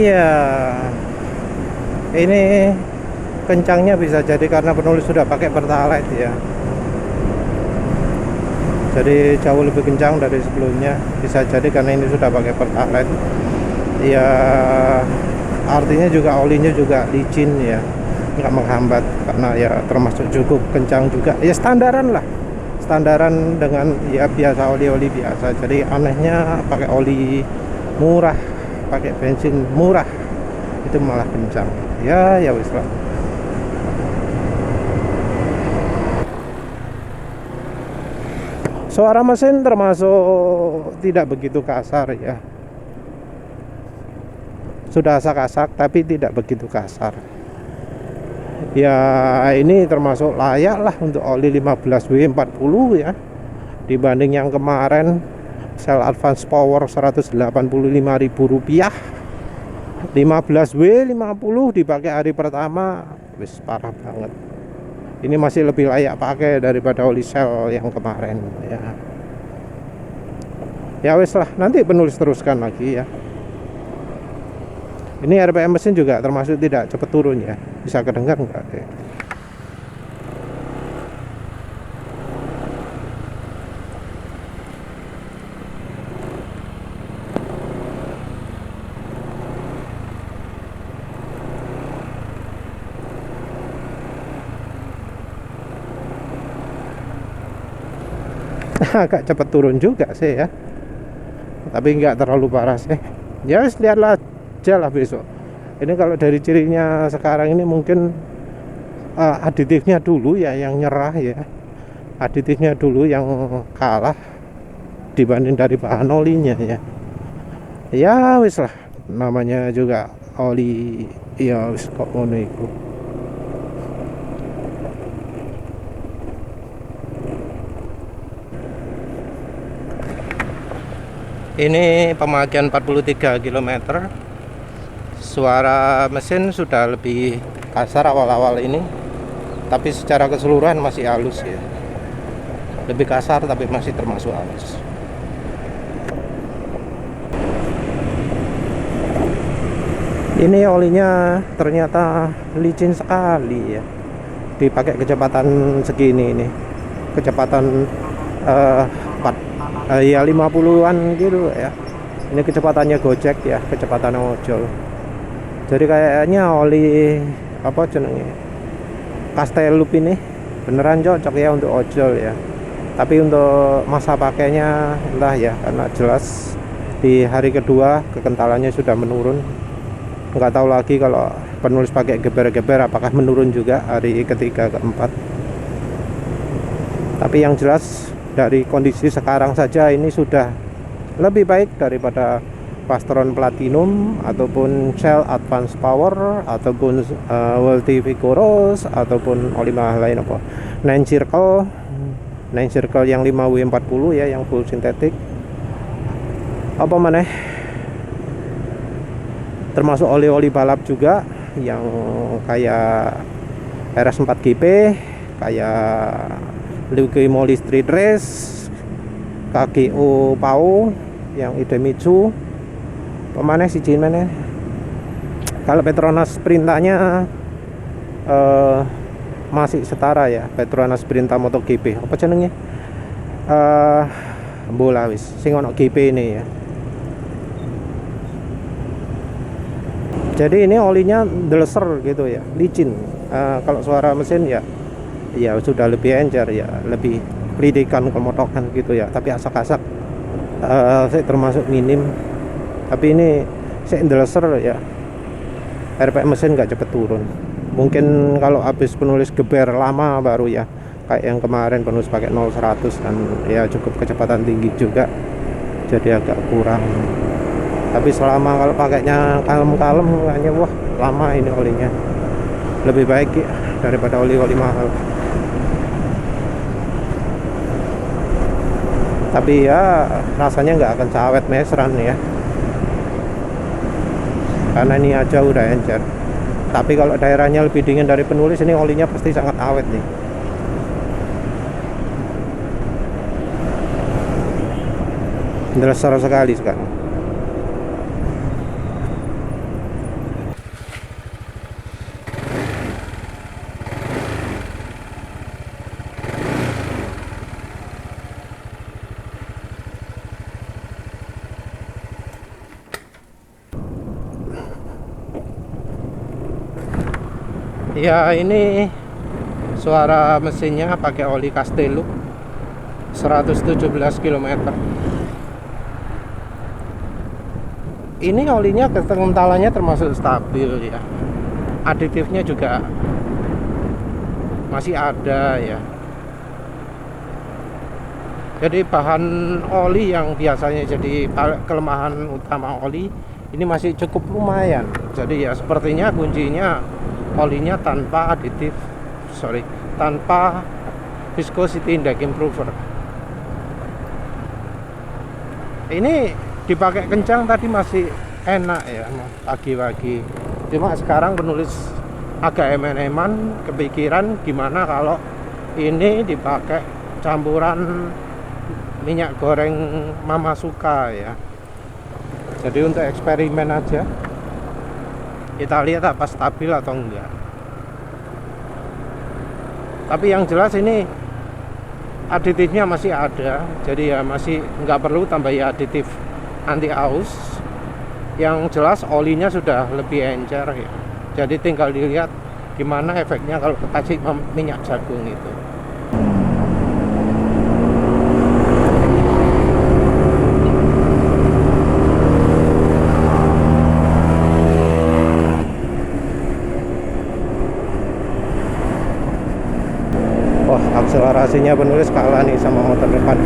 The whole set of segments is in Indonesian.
Iya, ini kencangnya bisa jadi karena penulis sudah pakai Pertalite ya. Jadi jauh lebih kencang dari sebelumnya. Bisa jadi karena ini sudah pakai Pertalite. Ya, artinya juga olinya juga licin ya, nggak menghambat karena ya termasuk cukup kencang juga. Ya standaran lah, standaran dengan ya biasa oli-oli biasa. Jadi anehnya pakai oli murah, pakai bensin murah itu malah kencang. Ya wis lah. Suara mesin termasuk tidak begitu kasar ya. Sudah asak-asak tapi tidak begitu kasar. Ya ini termasuk layak lah untuk oli 15W40 ya. Dibanding yang kemarin Shell Advance Power Rp185.000. 15W50 dipakai hari pertama wis parah banget. Ini masih lebih layak pakai daripada oli Shell yang kemarin ya. Ya wis lah, nanti penulis teruskan lagi ya. Ini RPM mesin juga termasuk tidak cepat turun ya. Bisa kedengar enggak? Agak cepat turun juga sih ya. Tapi enggak terlalu parah sih. Ya wis, lihatlah aja lah besok. Ini kalau dari cirinya sekarang ini mungkin aditifnya dulu ya yang nyerah ya. Aditifnya dulu yang kalah dibanding dari bahan olinya ya. Ya wis lah, namanya juga oli ya wis kok ngono iku. Ini pemakaian 43 km. Suara mesin sudah lebih kasar awal-awal ini, tapi secara keseluruhan masih halus ya. Lebih kasar tapi masih termasuk halus. Ini olinya ternyata licin sekali ya. Dipakai kecepatan segini ini. Kecepatan 50-an gitu ya. Ini kecepatannya Gojek ya, kecepatan ojol. Jadi kayaknya oli apa jenenge Castellup ini beneran cocok ya untuk ojol ya. Tapi untuk masa pakainya entah ya, karena jelas di hari kedua kekentalannya sudah menurun. Nggak tahu lagi kalau penulis pakai geber-geber apakah menurun juga hari ketiga keempat. Tapi yang jelas dari kondisi sekarang saja ini sudah lebih baik daripada Pastron Platinum ataupun Shell Advance Power ataupun Welty Vigorous ataupun oli lain apa 9 Circle yang 5W40 ya, yang full sintetik. Apa maneh termasuk oli-oli balap juga yang kayak RS4GP, kayak Liuki Moly Street Race, KGO Pau yang Idemitsu. Pemane si Jin mana? Kalau Petronas Sprintanya masih setara ya, Petronas Sprinta MotoGP. Apa jenenge? Bola wis sing ono GP ini ya. Jadi ini olinya deleser gitu ya, licin. Kalau suara mesin ya sudah lebih encer ya, lebih pelidikan kemotokan gitu ya. Tapi asak-asak saya termasuk minim. Tapi ini saya deleser ya, RPM mesin nggak cepet turun. Mungkin kalau habis penulis geber lama baru ya, kayak yang kemarin penulis pakai 0-100 dan ya cukup kecepatan tinggi juga, jadi agak kurang. Tapi selama kalau pakainya kalem-kalem kayaknya wah lama ini olinya, lebih baik ya daripada oli-oli mahal. Tapi ya rasanya nggak akan sawet mesran ya, karena ini aja udah encer. Tapi kalau daerahnya lebih dingin dari penulis, ini olinya pasti sangat awet nih. Deleser sekali sekarang. Ya ini suara mesinnya pakai oli Castello 117 km. Ini olinya kekentalannya termasuk stabil ya. Aditifnya juga masih ada ya. Jadi bahan oli yang biasanya jadi kelemahan utama oli ini masih cukup lumayan. Jadi ya sepertinya kuncinya olinya tanpa aditif, tanpa viscosity index improver. Ini dipakai kencang tadi masih enak ya pagi-pagi. Cuma sekarang penulis agak eman-eman, kepikiran gimana kalau ini dipakai campuran minyak goreng Mama Suka ya. Jadi untuk eksperimen aja, kita lihat apa stabil atau enggak. Tapi yang jelas ini aditifnya masih ada, jadi ya masih nggak perlu tambahi aditif anti aus. Yang jelas olinya sudah lebih encer ya. Jadi tinggal dilihat gimana efeknya kalau kasih minyak jagung itu. Wah, akselerasinya penulis kalah nih sama motor depan.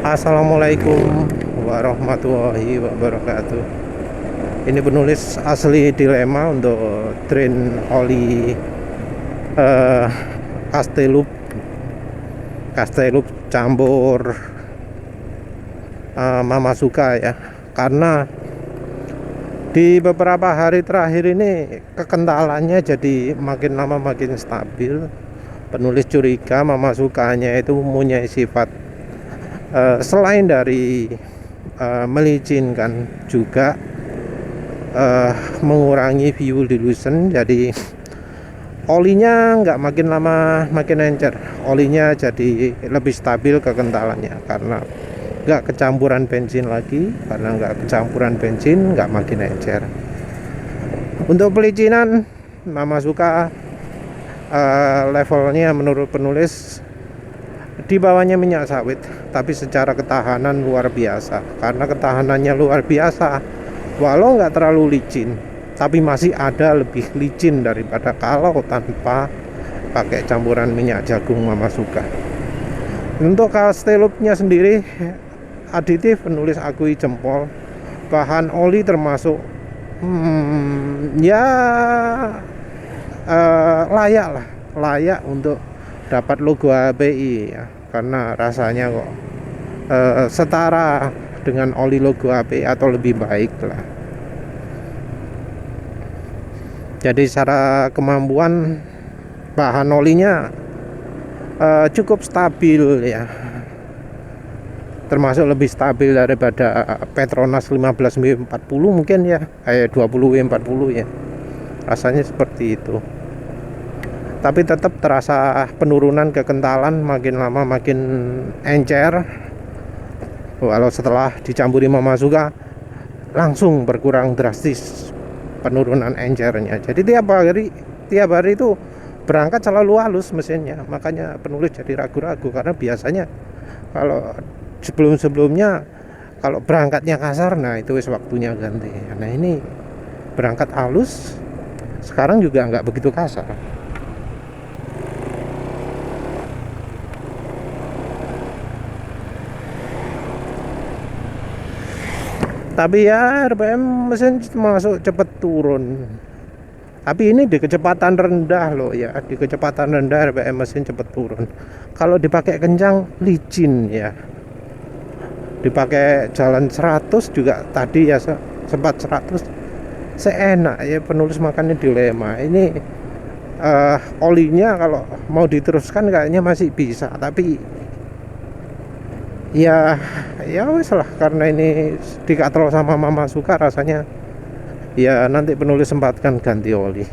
Assalamualaikum warahmatullahi wabarakatuh. Ini penulis asli dilema untuk drain oli Castello campur Mama Suka ya. Karena di beberapa hari terakhir ini kekentalannya jadi makin lama makin stabil. Penulis curiga Mama Sukanya itu mempunyai sifat selain dari melicinkan juga mengurangi fuel dilution. Jadi olinya nggak makin lama makin encer, olinya jadi lebih stabil kekentalannya karena nggak kecampuran bensin lagi. Karena nggak kecampuran bensin nggak makin encer. Untuk pelicinan Mama Suka levelnya menurut penulis di bawahnya minyak sawit, tapi secara ketahanan luar biasa. Karena ketahanannya luar biasa, walau nggak terlalu licin, tapi masih ada lebih licin daripada kalau tanpa pakai campuran minyak jagung Mama Suka. Untuk Castello-nya sendiri, aditif penulis akui jempol. Bahan oli termasuk layak untuk dapat logo HPI ya, karena rasanya kok setara dengan oli logo HPI atau lebih baik lah. Jadi secara kemampuan bahan olinya cukup stabil ya, termasuk lebih stabil daripada Petronas 15W40 mungkin ya, 20W40 ya, rasanya seperti itu. Tapi tetap terasa penurunan kekentalan, makin lama makin encer. Walau setelah dicampuri Mama Suka langsung berkurang drastis penurunan encernya. Jadi tiap hari itu berangkat selalu halus mesinnya. Makanya penulis jadi ragu-ragu, karena biasanya kalau sebelum-sebelumnya kalau berangkatnya kasar, nah itu wis waktunya ganti. Nah ini berangkat halus, sekarang juga nggak begitu kasar. Tapi ya RPM mesin masuk cepet turun. Tapi ini di kecepatan rendah loh ya, di kecepatan rendah RPM mesin cepat turun. Kalau dipakai kencang licin ya. Dipakai jalan 100 juga tadi ya sempat 100 seenak ya, penulis makanya dilema. Ini olinya kalau mau diteruskan kayaknya masih bisa, tapi ya wes lah, karena ini dikatrol sama Mama Suka rasanya ya nanti penulis sempatkan ganti oli.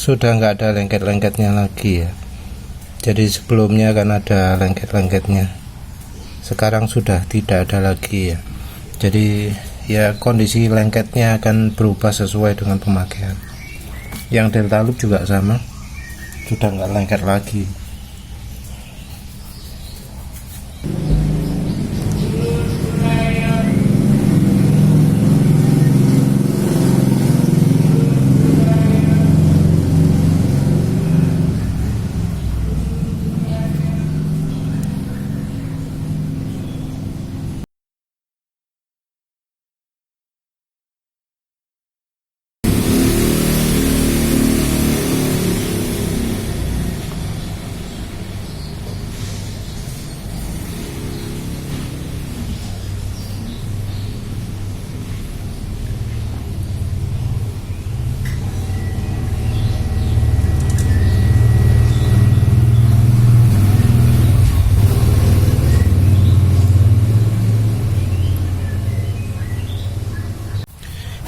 Sudah nggak ada lengket-lengketnya lagi ya. Jadi sebelumnya kan ada lengket-lengketnya, sekarang sudah tidak ada lagi ya. Jadi ya kondisi lengketnya akan berubah sesuai dengan pemakaian. Yang delta loop juga sama, sudah nggak lengket lagi.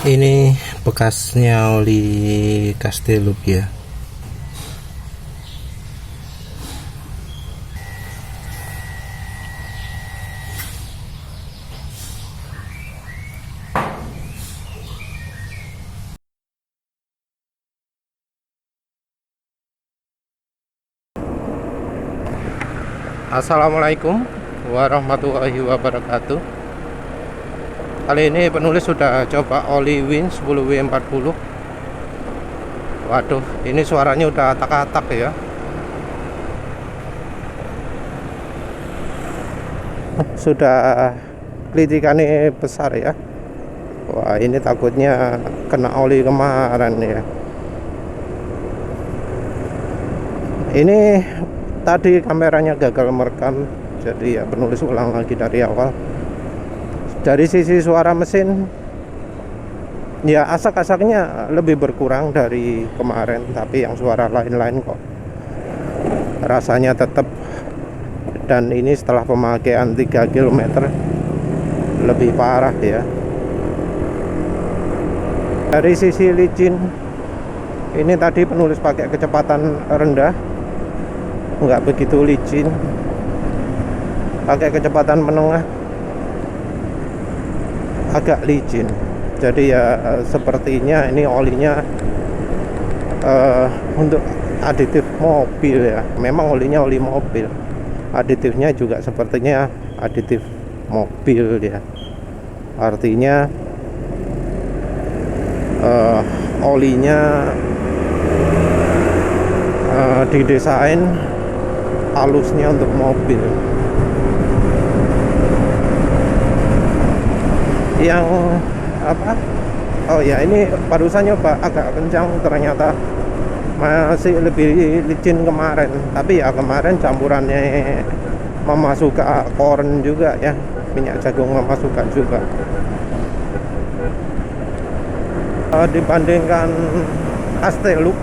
Ini bekasnya oli Castellup ya. Assalamualaikum warahmatullahi wabarakatuh. Kali ini penulis sudah coba oli Win 10W40. Waduh, ini suaranya udah tak-tak ya. Sudah kritikannya besar ya. Wah, ini takutnya kena oli kemarin ya. Ini tadi kameranya gagal merekam, jadi ya penulis ulang lagi dari awal. Dari sisi suara mesin ya asak-asaknya lebih berkurang dari kemarin, tapi yang suara lain-lain kok rasanya tetap. Dan ini setelah pemakaian 3 km lebih parah ya. Dari sisi licin ini tadi penulis pakai kecepatan rendah, nggak begitu licin. Pakai kecepatan menengah agak licin. Jadi ya sepertinya ini olinya untuk aditif mobil ya. Memang olinya oli mobil, aditifnya juga sepertinya aditif mobil ya. Artinya olinya didesain halusnya untuk mobil. Yang apa, oh ya, ini barusan nyoba agak kencang, ternyata masih lebih licin kemarin. Tapi ya kemarin campurannya Mama Suka corn juga ya, minyak jagung Mama Suka juga. Dibandingkan Castellup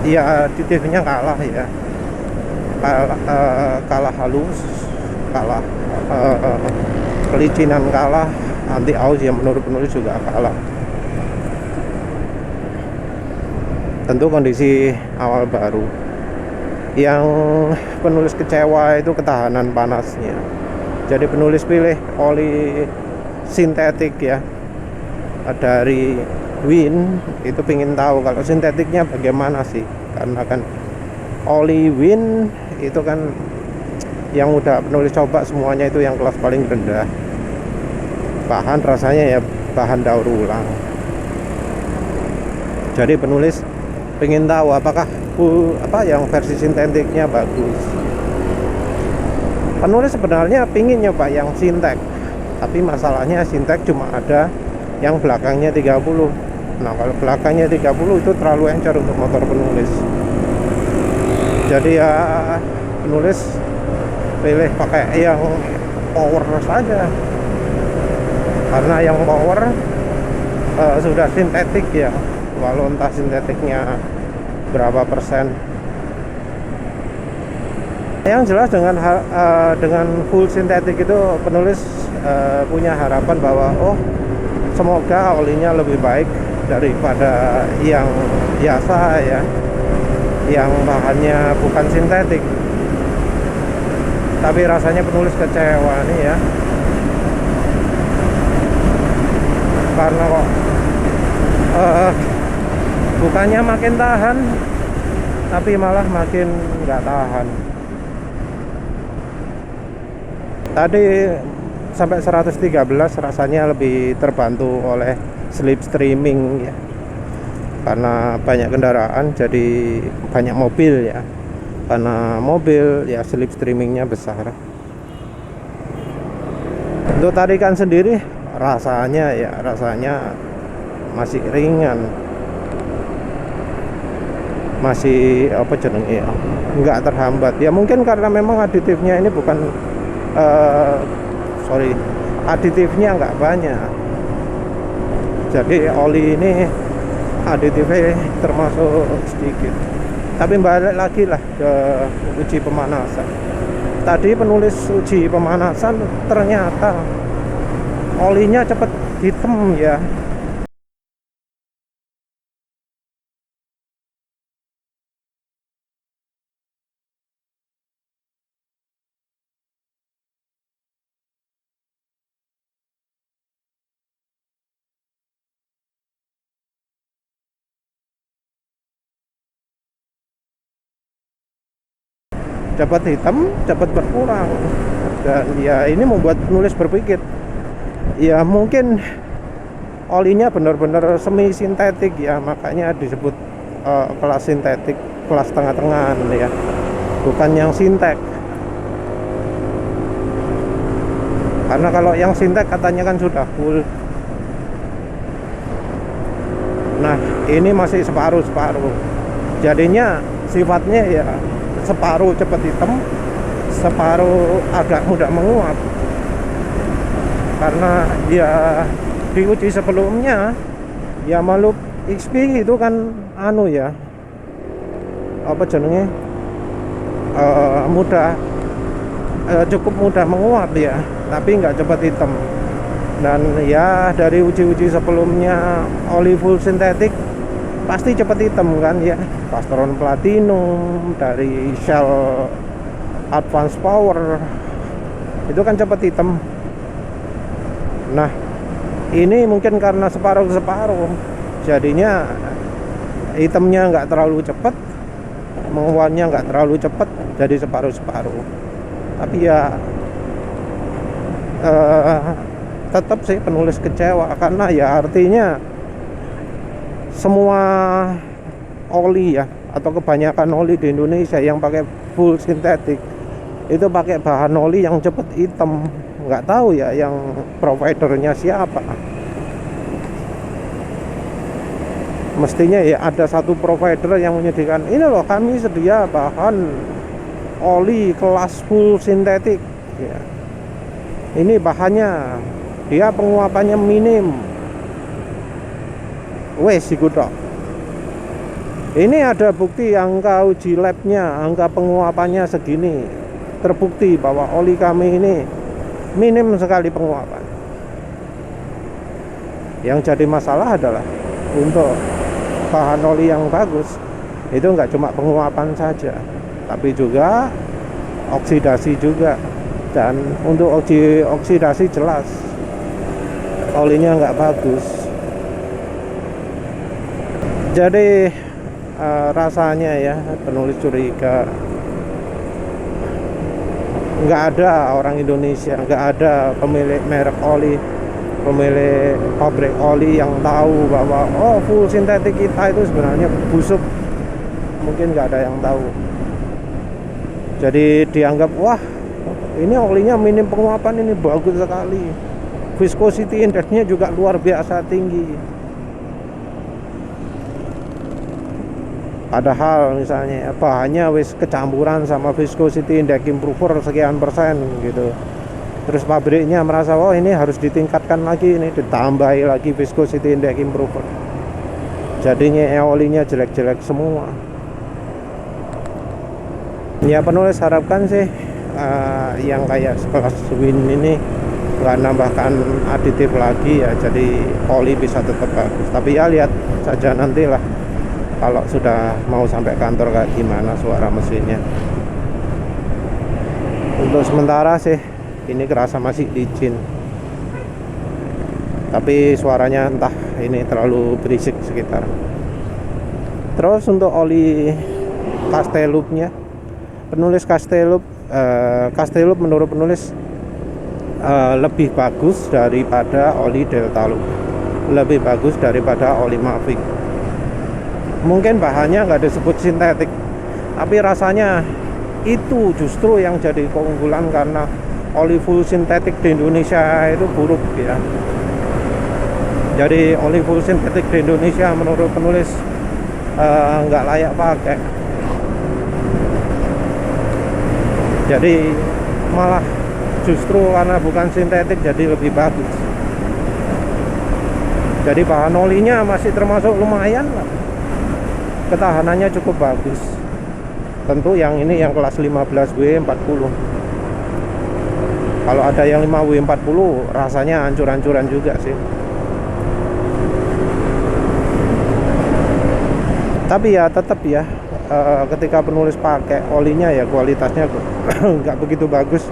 ya aditifnya kalah ya, kalah halus, kalah kelicinan, kalah anti aus yang menurut penulis juga kalah. Tentu kondisi awal baru. Yang penulis kecewa itu ketahanan panasnya. Jadi penulis pilih oli sintetik ya dari Win, itu pingin tahu kalau sintetiknya bagaimana sih, karena kan oli Win itu kan yang udah penulis coba semuanya itu yang kelas paling rendah, bahan rasanya ya bahan daur ulang. Jadi penulis pengen tahu apakah yang versi sintetiknya bagus. Penulis sebenarnya pingin nyoba yang sintek, tapi masalahnya sintek cuma ada yang belakangnya 30. Nah kalau belakangnya 30 itu terlalu encer untuk motor penulis. Jadi ya penulis pilih pakai yang power saja, karena yang power sudah sintetik ya, walau entah sintetiknya berapa persen. Yang jelas dengan full sintetik itu penulis punya harapan bahwa semoga olinya lebih baik daripada yang biasa ya, yang bahannya bukan sintetik. Tapi rasanya penulis kecewa nih ya, karena kok bukannya makin tahan, tapi malah makin nggak tahan. Tadi sampai 113 rasanya lebih terbantu oleh slipstreaming ya, karena banyak kendaraan, jadi banyak mobil ya. Karena mobil ya slipstreamingnya besar. Untuk tarikan sendiri rasanya masih ringan, masih nggak terhambat ya. Mungkin karena memang aditifnya ini bukan aditifnya nggak banyak, jadi oli ini aditifnya termasuk sedikit. Tapi balik lagi lah ke uji pemanasan. Tadi penulis uji pemanasan ternyata olinya cepet hitam ya. Cepat hitam, cepat berkurang. Dan ya ini membuat penulis berpikir, ya mungkin olinya benar-benar semi sintetik ya, makanya disebut kelas sintetik, kelas tengah-tengah ya, bukan yang sintek. Karena kalau yang sintek katanya kan sudah full. Nah ini masih separuh-separuh, jadinya sifatnya ya separuh cepat hitam, separuh agak mudah menguap. Karena ya di uji sebelumnya ya Malup XP itu kan cukup mudah menguap ya, tapi nggak cepat hitam. Dan ya dari uji-uji sebelumnya oli full sintetik pasti cepat hitam kan ya. Pastron Platinum dari Shell Advance Power itu kan cepat hitam. Nah ini mungkin karena separuh-separuh, jadinya hitamnya nggak terlalu cepat, menguapnya nggak terlalu cepat, jadi separuh-separuh. Tapi ya tetap sih penulis kecewa, karena ya artinya semua oli ya, atau kebanyakan oli di Indonesia yang pakai full sintetik itu pakai bahan oli yang cepet hitam. Nggak tahu ya yang providernya siapa. Mestinya ya ada satu provider yang menyediakan, ini loh kami sedia bahan oli kelas full sintetik ya, ini bahannya, dia penguapannya minim, wes ikut. Ini ada bukti angka uji labnya, angka penguapannya segini, terbukti bahwa oli kami ini minim sekali penguapan. Yang jadi masalah adalah untuk bahan oli yang bagus itu nggak cuma penguapan saja, tapi juga oksidasi juga. Dan untuk oksidasi jelas olinya nggak bagus. Jadi rasanya ya penulis curiga nggak ada orang Indonesia, nggak ada pemilik merek oli, pemilik pabrik oli yang tahu bahwa full sintetik kita itu sebenarnya busuk. Mungkin nggak ada yang tahu. Jadi dianggap wah ini olinya minim penguapan, ini bagus sekali, viscosity indexnya juga luar biasa tinggi. Padahal misalnya bahannya wis kecampuran sama viscosity index improver sekian persen gitu. Terus pabriknya merasa ini harus ditingkatkan lagi, ini ditambahi lagi viscosity index improver. Jadinya olinya jelek-jelek semua. Ya penulis harapkan sih yang kayak sekelas Win ini nggak nambahkan aditif lagi ya, jadi oli bisa tetap bagus. Tapi ya lihat saja nantilah kalau sudah mau sampai kantor kayak gimana suara mesinnya. Untuk sementara sih ini kerasa masih licin, tapi suaranya entah ini terlalu berisik sekitar. Terus untuk oli Casteloop-nya, penulis Casteloop menurut penulis lebih bagus daripada oli Delta Loop, lebih bagus daripada oli Mavic. Mungkin bahannya nggak disebut sintetik, tapi rasanya itu justru yang jadi keunggulan, karena oli full sintetik di Indonesia itu buruk ya. Jadi oli full sintetik di Indonesia menurut penulis nggak layak pakai. Jadi malah justru karena bukan sintetik jadi lebih bagus. Jadi bahan olinya masih termasuk lumayan lah, ketahanannya cukup bagus. Tentu yang ini yang kelas 15W40. Kalau ada yang 5W40 rasanya hancur-hancuran juga sih. Tapi ya tetap ya, ketika penulis pakai olinya ya kualitasnya nggak begitu bagus,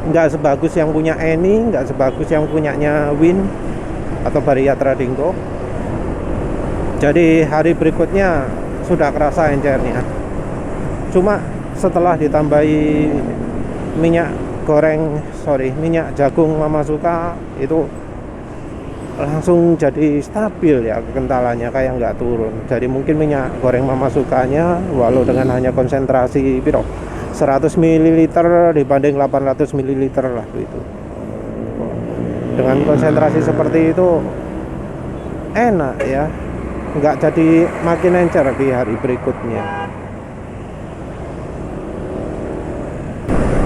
nggak sebagus yang punya Eni, nggak sebagus yang punyanya Win atau Varia Tradingco. Jadi hari berikutnya sudah kerasa encernya. Cuma setelah ditambahi minyak jagung Mama Suka, itu langsung jadi stabil ya kekentalannya, kayak nggak turun. Jadi mungkin minyak goreng Mama Sukanya walau dengan hanya konsentrasi 100 ml dibanding 800 ml lah itu. Dengan konsentrasi seperti itu enak ya, nggak jadi makin encer di hari berikutnya.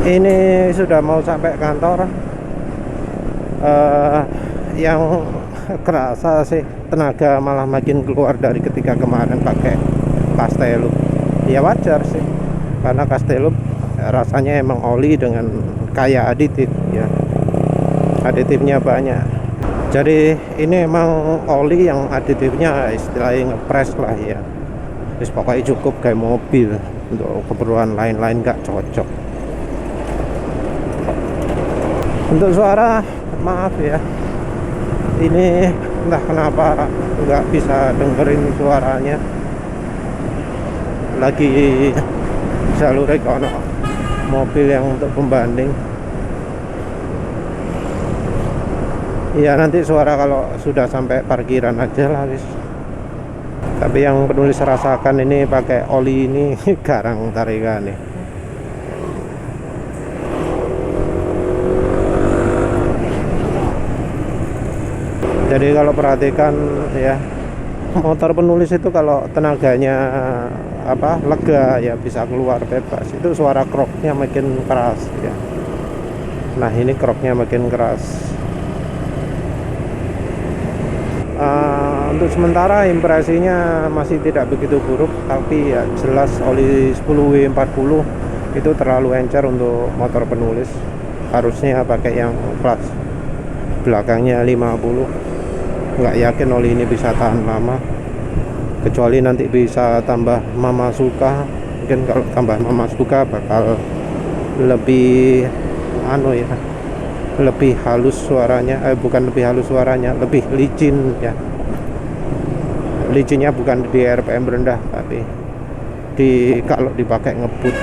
Ini sudah mau sampai kantor. Yang kerasa sih tenaga malah makin keluar dari ketika kemarin pakai Casteloop. Ya wajar sih, karena Casteloop rasanya emang oli dengan kaya aditif ya, aditifnya banyak. Jadi ini emang oli yang aditifnya istilahnya ngepres lah ya. Terus pokoknya cukup kayak mobil, untuk keperluan lain-lain nggak cocok. Untuk suara maaf ya, ini entah kenapa nggak bisa dengerin suaranya. Lagi jalur ekono mobil yang untuk pembanding. Ya nanti suara kalau sudah sampai parkiran aja lah wis. Tapi yang penulis rasakan ini pakai oli ini garang tarikan nih. Jadi kalau perhatikan ya, motor penulis itu kalau tenaganya lega ya bisa keluar bebas. Itu suara kroknya makin keras ya. Nah ini kroknya makin keras. Untuk sementara impresinya masih tidak begitu buruk, tapi ya jelas oli 10W40 itu terlalu encer untuk motor penulis. Harusnya pakai yang kelas belakangnya 50. Nggak yakin oli ini bisa tahan lama, kecuali nanti bisa tambah Mama Suka. Mungkin kalau tambah Mama Suka bakal lebih anu ya, lebih halus suaranya, bukan lebih halus suaranya, lebih licin ya. Licinnya bukan di RPM rendah, tapi di kalau dipakai ngebut.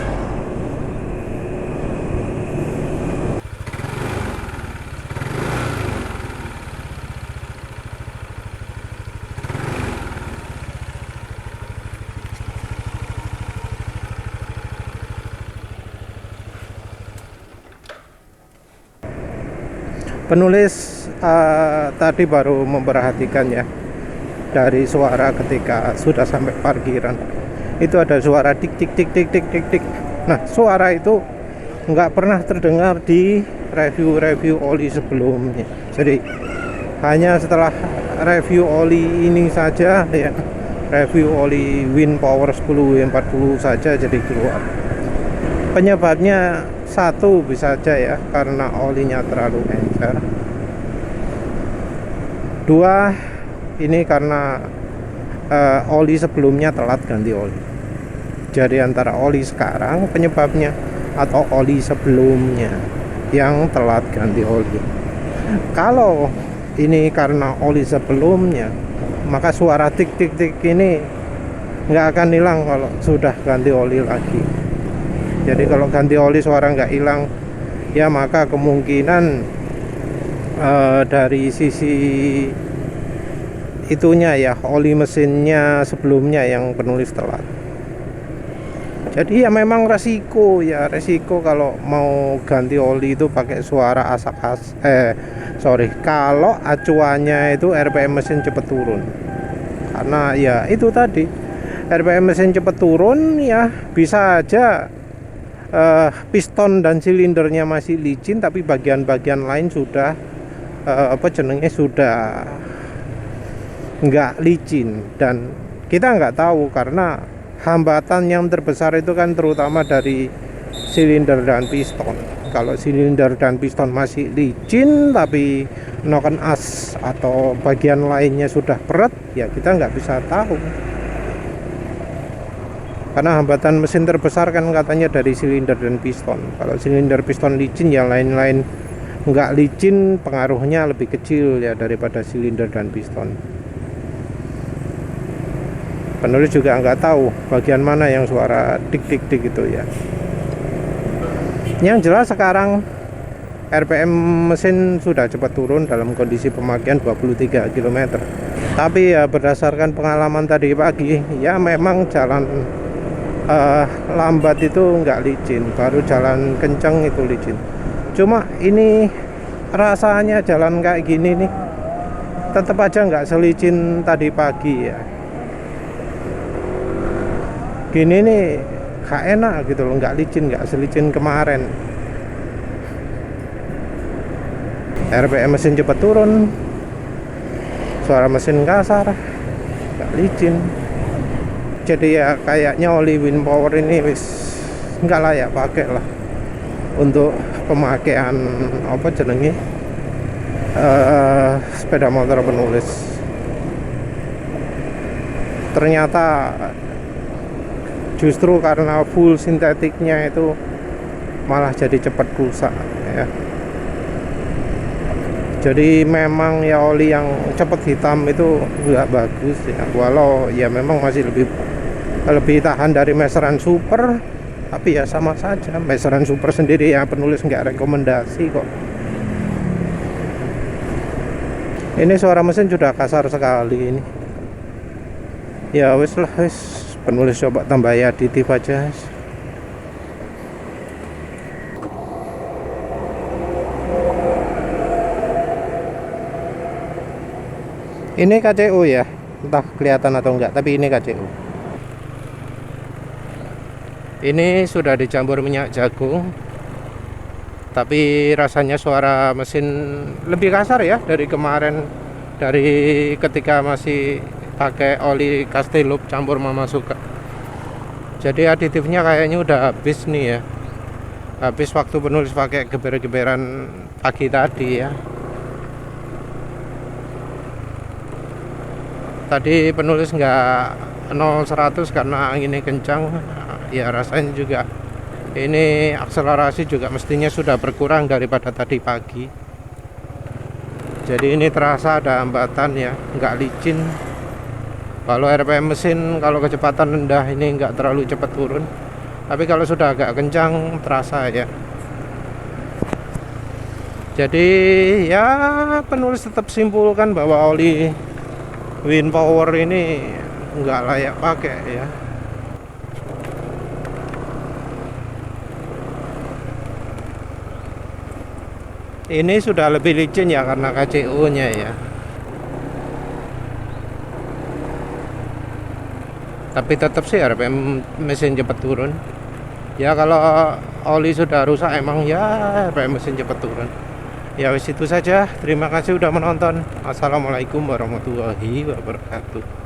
Penulis tadi baru memperhatikan ya, dari suara ketika sudah sampai parkiran itu ada suara tik tik tik tik tik tik tik. Nah, suara itu nggak pernah terdengar di review-review oli sebelumnya. Jadi hanya setelah review oli ini saja ya, review oli Winpower 10 W40 saja jadi keluar. Penyebabnya satu bisa saja ya, karena olinya terlalu encer. Dua, ini karena oli sebelumnya telat ganti oli. Jadi antara oli sekarang penyebabnya atau oli sebelumnya yang telat ganti oli. Kalau ini karena oli sebelumnya, maka suara tik tik tik ini nggak akan hilang kalau sudah ganti oli lagi. Jadi kalau ganti oli suara nggak hilang ya, maka kemungkinan dari sisi itunya ya, oli mesinnya sebelumnya yang penulis telat. Jadi ya memang resiko kalau mau ganti oli itu pakai suara kalau acuannya itu RPM mesin cepet turun. Karena ya itu tadi, RPM mesin cepet turun ya, bisa aja piston dan silindernya masih licin, tapi bagian-bagian lain sudah sudah nggak licin, dan kita nggak tahu karena hambatan yang terbesar itu kan terutama dari silinder dan piston. Kalau silinder dan piston masih licin tapi noken as atau bagian lainnya sudah peret, ya kita nggak bisa tahu. Karena hambatan mesin terbesar kan katanya dari silinder dan piston. Kalau silinder piston licin, ya lain-lain nggak licin pengaruhnya lebih kecil ya daripada silinder dan piston. Penulis juga nggak tahu bagian mana yang suara tik tik tik itu ya. Yang jelas sekarang RPM mesin sudah cepat turun dalam kondisi pemakaian 23 km. Tapi ya berdasarkan pengalaman tadi pagi, ya memang jalan lambat itu nggak licin, baru jalan kencang itu licin. Cuma ini rasanya jalan kayak gini nih tetap aja nggak selicin tadi pagi ya. Gini nih gak enak gitu loh, nggak licin, nggak selicin kemarin. RPM mesin cepat turun, suara mesin kasar, nggak licin. Jadi ya kayaknya oli Winpower ini wis nggak layak pakai lah untuk pemakaian sepeda motor penulis. Ternyata justru karena full sintetiknya itu malah jadi cepat rusak ya. Jadi memang ya oli yang cepat hitam itu nggak bagus ya, walau ya memang masih lebih tahan dari Meseran Super, tapi ya sama saja. Meseran Super sendiri ya penulis nggak rekomendasi kok. Ini suara mesin sudah kasar sekali ini. Ya wis lah, penulis coba tambah aditif aja. Ini KCU ya, entah kelihatan atau enggak, tapi ini KCU. Ini sudah dicampur minyak jagung, tapi rasanya suara mesin lebih kasar ya dari kemarin, dari ketika masih pakai oli Castellup campur Mama Suka. Jadi aditifnya kayaknya udah habis nih ya, habis waktu penulis pakai geber-geberan pagi tadi ya. Tadi penulis nggak 0-100 karena anginnya kencang ya, rasanya juga Ini akselerasi juga mestinya sudah berkurang daripada tadi pagi. Jadi ini terasa ada hambatan ya, nggak licin. Kalau RPM mesin kalau kecepatan rendah ini nggak terlalu cepat turun, tapi kalau sudah agak kencang terasa ya. Jadi ya penulis tetap simpulkan bahwa oli wind power ini nggak layak pakai ya. Ini sudah lebih licin ya karena KCO nya ya. Tapi tetap sih RPM mesin cepat turun ya. Kalau oli sudah rusak emang ya RPM mesin cepat turun ya. Wis itu saja, terima kasih udah menonton. Assalamualaikum warahmatullahi wabarakatuh.